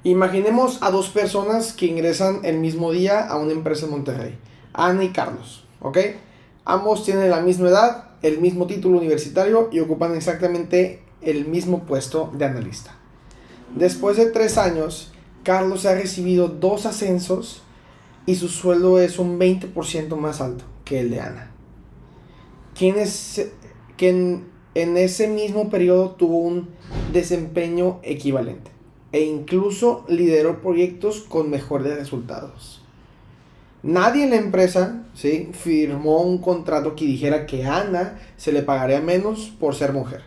Imaginemos a dos personas que ingresan el mismo día a una empresa en Monterrey, Ana y Carlos, ¿ok? Ambos tienen la misma edad, el mismo título universitario y ocupan exactamente el mismo puesto de analista. Después de 3 años, Carlos ha recibido 2 ascensos y su sueldo es un 20% más alto que el de Ana. Quien en ese mismo periodo tuvo un desempeño equivalente e incluso lideró proyectos con mejores resultados. Nadie en la empresa, ¿sí?, firmó un contrato que dijera que a Ana se le pagaría menos por ser mujer.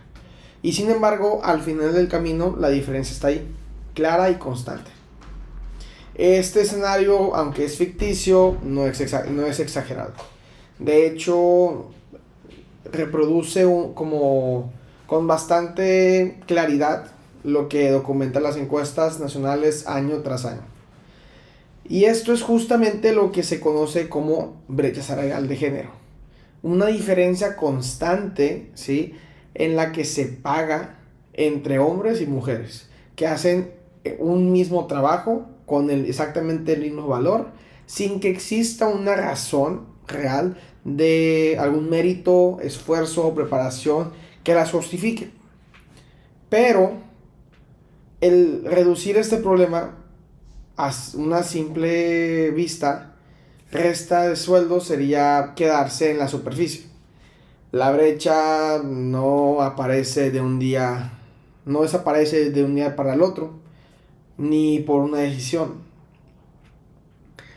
Y sin embargo, al final del camino, la diferencia está ahí, clara y constante. Este escenario, aunque es ficticio, no es exagerado. De hecho, reproduce con bastante claridad lo que documentan las encuestas nacionales año tras año. Y esto es justamente lo que se conoce como brecha salarial de género. Una diferencia constante, ¿sí?, en la que se paga entre hombres y mujeres que hacen un mismo trabajo con exactamente el mismo valor, sin que exista una razón real de algún mérito, esfuerzo o preparación que las justifique. Pero el reducir este problema a una simple vista, resta de sueldo, sería quedarse en la superficie. La brecha no desaparece de un día para el otro, ni por una decisión.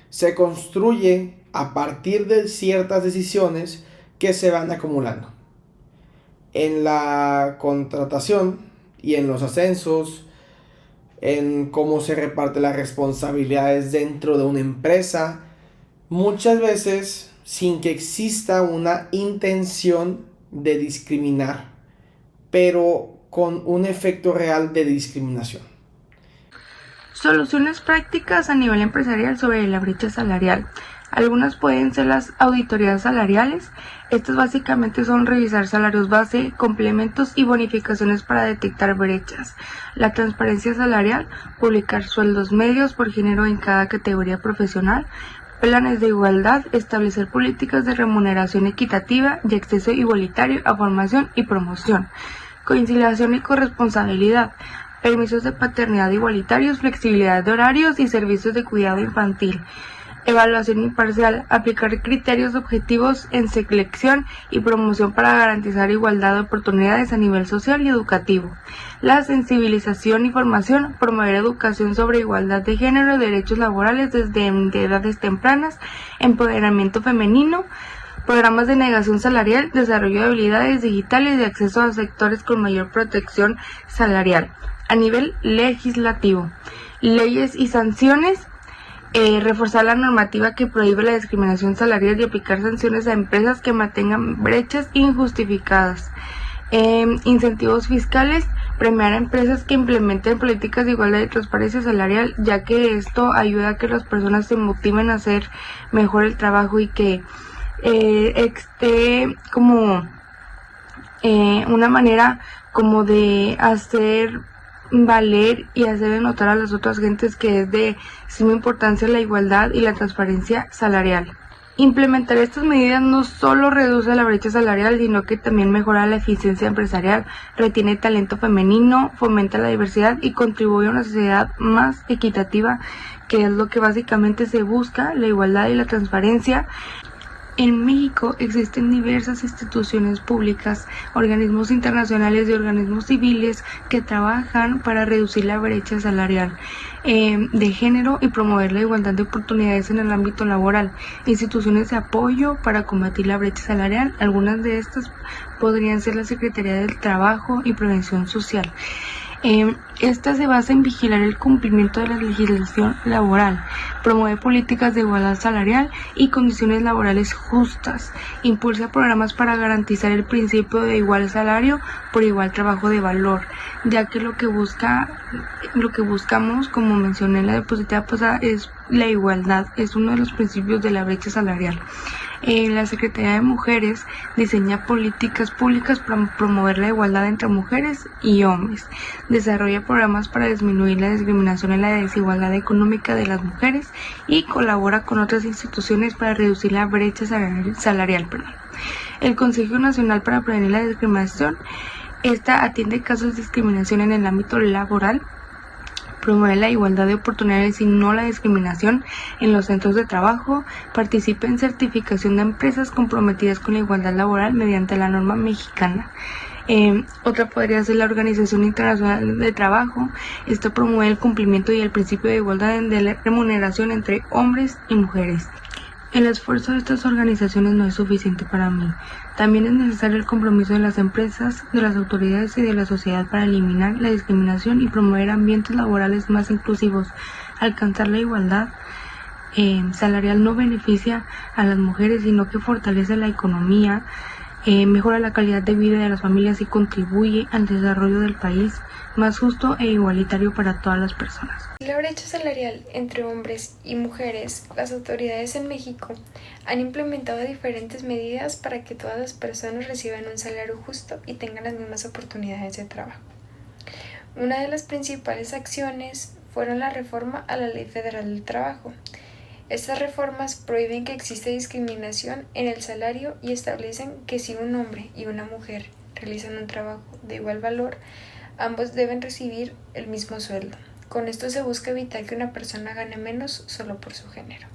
Se construye a partir de ciertas decisiones que se van acumulando. En la contratación y en los ascensos, en cómo se reparten las responsabilidades dentro de una empresa, muchas veces sin que exista una intención de discriminar, pero con un efecto real de discriminación. Soluciones prácticas a nivel empresarial sobre la brecha salarial. Algunas pueden ser las auditorías salariales. Estas básicamente son revisar salarios base, complementos y bonificaciones para detectar brechas. La transparencia salarial, publicar sueldos medios por género en cada categoría profesional. Planes de igualdad, establecer políticas de remuneración equitativa y acceso igualitario a formación y promoción. Conciliación y corresponsabilidad. Permisos de paternidad igualitarios, flexibilidad de horarios y servicios de cuidado infantil. Evaluación imparcial, aplicar criterios objetivos en selección y promoción para garantizar igualdad de oportunidades a nivel social y educativo. La sensibilización y formación, promover educación sobre igualdad de género, derechos laborales desde edades tempranas, empoderamiento femenino, programas de negación salarial, desarrollo de habilidades digitales y acceso a sectores con mayor protección salarial. A nivel legislativo, leyes y sanciones. Reforzar la normativa que prohíbe la discriminación salarial y aplicar sanciones a empresas que mantengan brechas injustificadas. Incentivos fiscales, premiar a empresas que implementen políticas de igualdad y transparencia salarial, ya que esto ayuda a que las personas se motiven a hacer mejor el trabajo y que esté como una manera como de hacer valer y hacer notar a las otras gentes que es de suma importancia la igualdad y la transparencia salarial. Implementar estas medidas no solo reduce la brecha salarial, sino que también mejora la eficiencia empresarial, retiene talento femenino, fomenta la diversidad y contribuye a una sociedad más equitativa, que es lo que básicamente se busca, la igualdad y la transparencia. En México existen diversas instituciones públicas, organismos internacionales y organismos civiles que trabajan para reducir la brecha salarial de género y promover la igualdad de oportunidades en el ámbito laboral. Instituciones de apoyo para combatir la brecha salarial, algunas de estas podrían ser la Secretaría del Trabajo y Prevención Social. Esta se basa en vigilar el cumplimiento de la legislación laboral, promueve políticas de igualdad salarial y condiciones laborales justas, impulsa programas para garantizar el principio de igual salario por igual trabajo de valor, ya que lo que buscamos, como mencioné en la diapositiva pasada, es la igualdad, es uno de los principios de la brecha salarial. La Secretaría de Mujeres diseña políticas públicas para promover la igualdad entre mujeres y hombres, desarrolla programas para disminuir la discriminación y la desigualdad económica de las mujeres y colabora con otras instituciones para reducir la brecha salarial. El Consejo Nacional para Prevenir la Discriminación atiende casos de discriminación en el ámbito laboral, promueve la igualdad de oportunidades y no la discriminación en los centros de trabajo, participa en certificación de empresas comprometidas con la igualdad laboral mediante la norma mexicana. Otra podría ser la Organización Internacional de Trabajo. Esto promueve el cumplimiento y el principio de igualdad de la remuneración entre hombres y mujeres. El esfuerzo de estas organizaciones no es suficiente para mí. También es necesario el compromiso de las empresas, de las autoridades y de la sociedad para eliminar la discriminación y promover ambientes laborales más inclusivos. Alcanzar la igualdad salarial no beneficia a las mujeres, sino que fortalece la economía, mejora la calidad de vida de las familias y contribuye al desarrollo del país más justo e igualitario para todas las personas. La brecha salarial entre hombres y mujeres, las autoridades en México han implementado diferentes medidas para que todas las personas reciban un salario justo y tengan las mismas oportunidades de trabajo. Una de las principales acciones fueron la reforma a la Ley Federal del Trabajo. Estas reformas prohíben que exista discriminación en el salario y establecen que si un hombre y una mujer realizan un trabajo de igual valor, ambos deben recibir el mismo sueldo. Con esto se busca evitar que una persona gane menos solo por su género.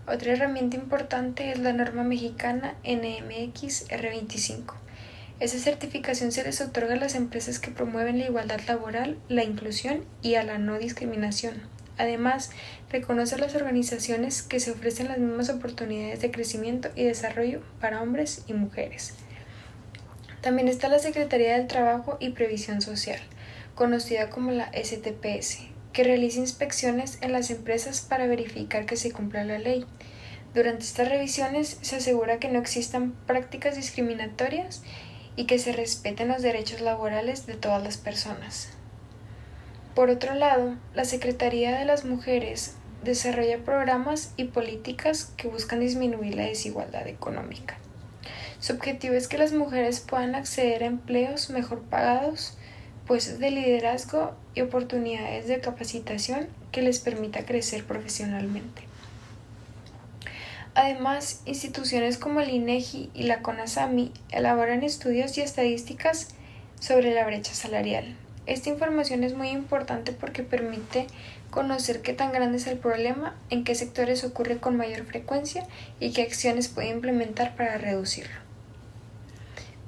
Otra herramienta importante es la norma mexicana NMX R25. Esa certificación se les otorga a las empresas que promueven la igualdad laboral, la inclusión y a la no discriminación. Además, reconoce a las organizaciones que se ofrecen las mismas oportunidades de crecimiento y desarrollo para hombres y mujeres. También está la Secretaría del Trabajo y Previsión Social, conocida como la STPS, que realiza inspecciones en las empresas para verificar que se cumpla la ley. Durante estas revisiones se asegura que no existan prácticas discriminatorias y que se respeten los derechos laborales de todas las personas. Por otro lado, la Secretaría de las Mujeres desarrolla programas y políticas que buscan disminuir la desigualdad económica. Su objetivo es que las mujeres puedan acceder a empleos mejor pagados, puestos de liderazgo y oportunidades de capacitación que les permita crecer profesionalmente. Además, instituciones como el INEGI y la CONASAMI elaboran estudios y estadísticas sobre la brecha salarial. Esta información es muy importante porque permite conocer qué tan grande es el problema, en qué sectores ocurre con mayor frecuencia y qué acciones puede implementar para reducirlo.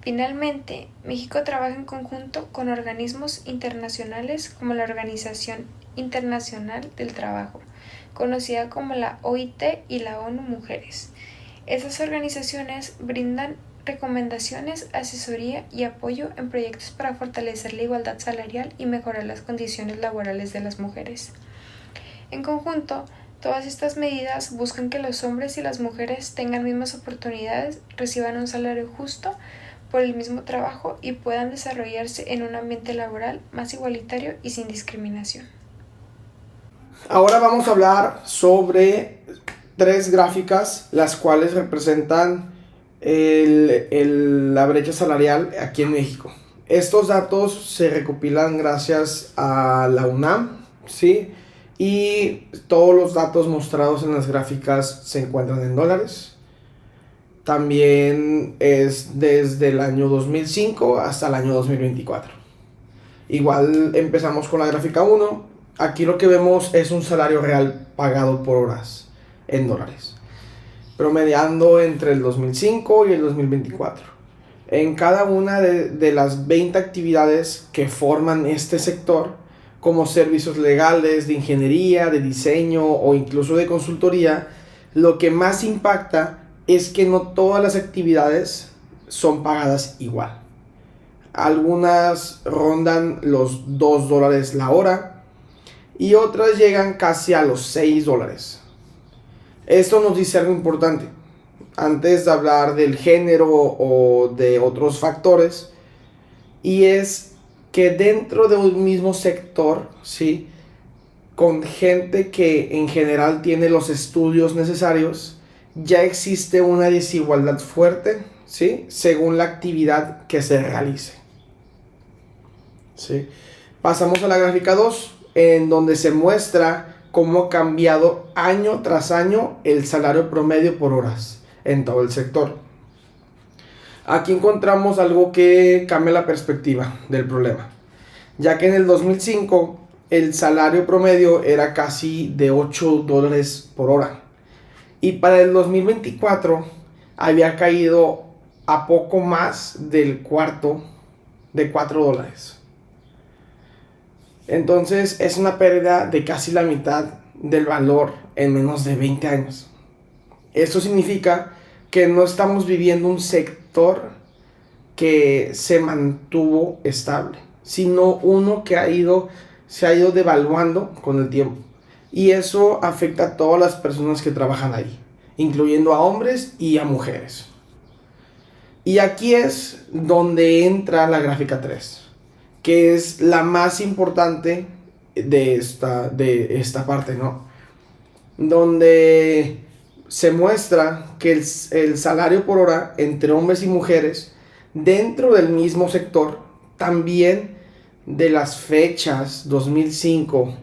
Finalmente, México trabaja en conjunto con organismos internacionales como la Organización Internacional del Trabajo, conocida como la OIT y la ONU Mujeres. Esas organizaciones brindan recomendaciones, asesoría y apoyo en proyectos para fortalecer la igualdad salarial y mejorar las condiciones laborales de las mujeres. En conjunto, todas estas medidas buscan que los hombres y las mujeres tengan mismas oportunidades, reciban un salario justo por el mismo trabajo y puedan desarrollarse en un ambiente laboral más igualitario y sin discriminación. Ahora vamos a hablar sobre 3 gráficas, las cuales representan la brecha salarial aquí en México. Estos datos se recopilan gracias a la UNAM, ¿sí? Y todos los datos mostrados en las gráficas se encuentran en dólares. También es desde el año 2005 hasta el año 2024. Igual empezamos con la gráfica 1. Aquí lo que vemos es un salario real pagado por horas en dólares, promediando entre el 2005 y el 2024. En cada una de las 20 actividades que forman este sector, como servicios legales, de ingeniería, de diseño o incluso de consultoría, lo que más impacta es que no todas las actividades son pagadas igual. Algunas rondan los $2 la hora y otras llegan casi a los $6. Esto nos dice algo importante. Antes de hablar del género o de otros factores, y es que dentro de un mismo sector, ¿sí?, con gente que en general tiene los estudios necesarios, ya existe una desigualdad fuerte, ¿sí? Según la actividad que se realice. ¿Sí? Pasamos a la gráfica 2, en donde se muestra cómo ha cambiado año tras año el salario promedio por horas en todo el sector. Aquí encontramos algo que cambia la perspectiva del problema, ya que en el 2005 el salario promedio era casi de $8 por hora, y para el 2024 había caído a poco más del cuarto de $4. Entonces es una pérdida de casi la mitad del valor en menos de 20 años. Esto significa que no estamos viviendo un sector que se mantuvo estable, sino uno que se ha ido devaluando con el tiempo. Y eso afecta a todas las personas que trabajan ahí, incluyendo a hombres y a mujeres. Y aquí es donde entra la gráfica 3, que es la más importante de esta parte, ¿no? Donde se muestra que el salario por hora entre hombres y mujeres dentro del mismo sector, también de las fechas 2005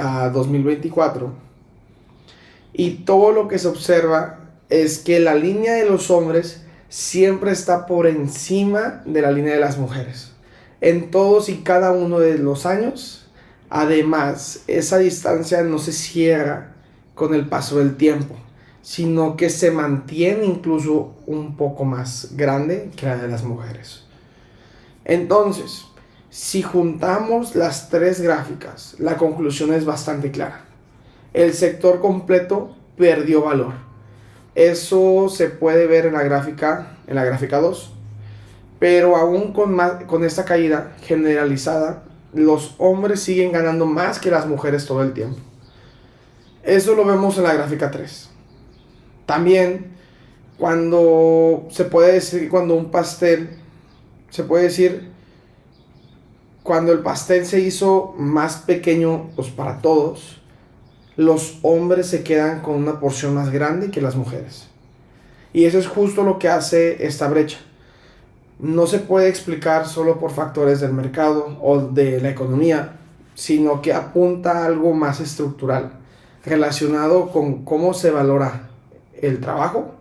a 2024, y todo lo que se observa es que la línea de los hombres siempre está por encima de la línea de las mujeres en todos y cada uno de los años. Además, esa distancia no se cierra con el paso del tiempo, sino que se mantiene incluso un poco más grande que la de las mujeres. Entonces, si juntamos las tres gráficas, la conclusión es bastante clara. El sector completo perdió valor. Eso se puede ver en la gráfica 2. Pero aún con esta caída generalizada, los hombres siguen ganando más que las mujeres todo el tiempo. Eso lo vemos en la gráfica 3. También cuando se puede decir que cuando el pastel se hizo más pequeño para todos, los hombres se quedan con una porción más grande que las mujeres. Y eso es justo lo que hace esta brecha. No se puede explicar solo por factores del mercado o de la economía, sino que apunta a algo más estructural, relacionado con cómo se valora el trabajo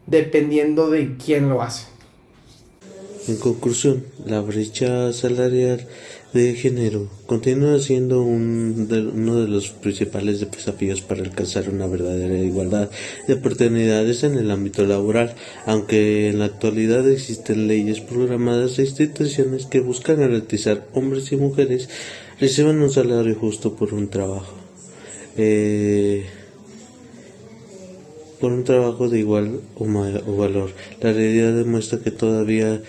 dependiendo de quién lo hace. En conclusión, la brecha salarial de género continúa siendo uno de los principales desafíos para alcanzar una verdadera igualdad de oportunidades en el ámbito laboral, aunque en la actualidad existen leyes programadas e instituciones que buscan garantizar hombres y mujeres reciban un salario justo por un trabajo. Por un trabajo de igual o valor. La realidad demuestra que todavía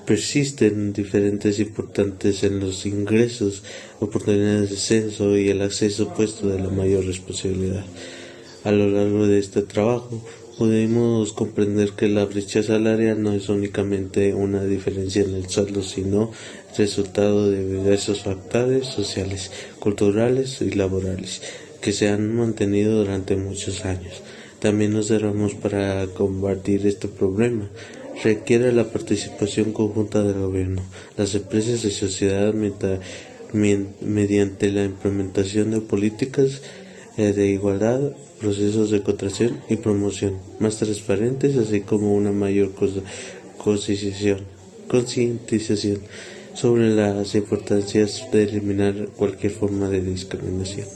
persisten diferentes importantes en los ingresos, oportunidades de ascenso y el acceso puesto de la mayor responsabilidad. A lo largo de este trabajo, pudimos comprender que la brecha salarial no es únicamente una diferencia en el sueldo, sino el resultado de diversos factores sociales, culturales y laborales que se han mantenido durante muchos años. También observamos para combatir este problema requiere la participación conjunta del gobierno, las empresas y sociedad mediante la implementación de políticas de igualdad, procesos de contratación y promoción más transparentes, así como una mayor concientización sobre las importancias de eliminar cualquier forma de discriminación.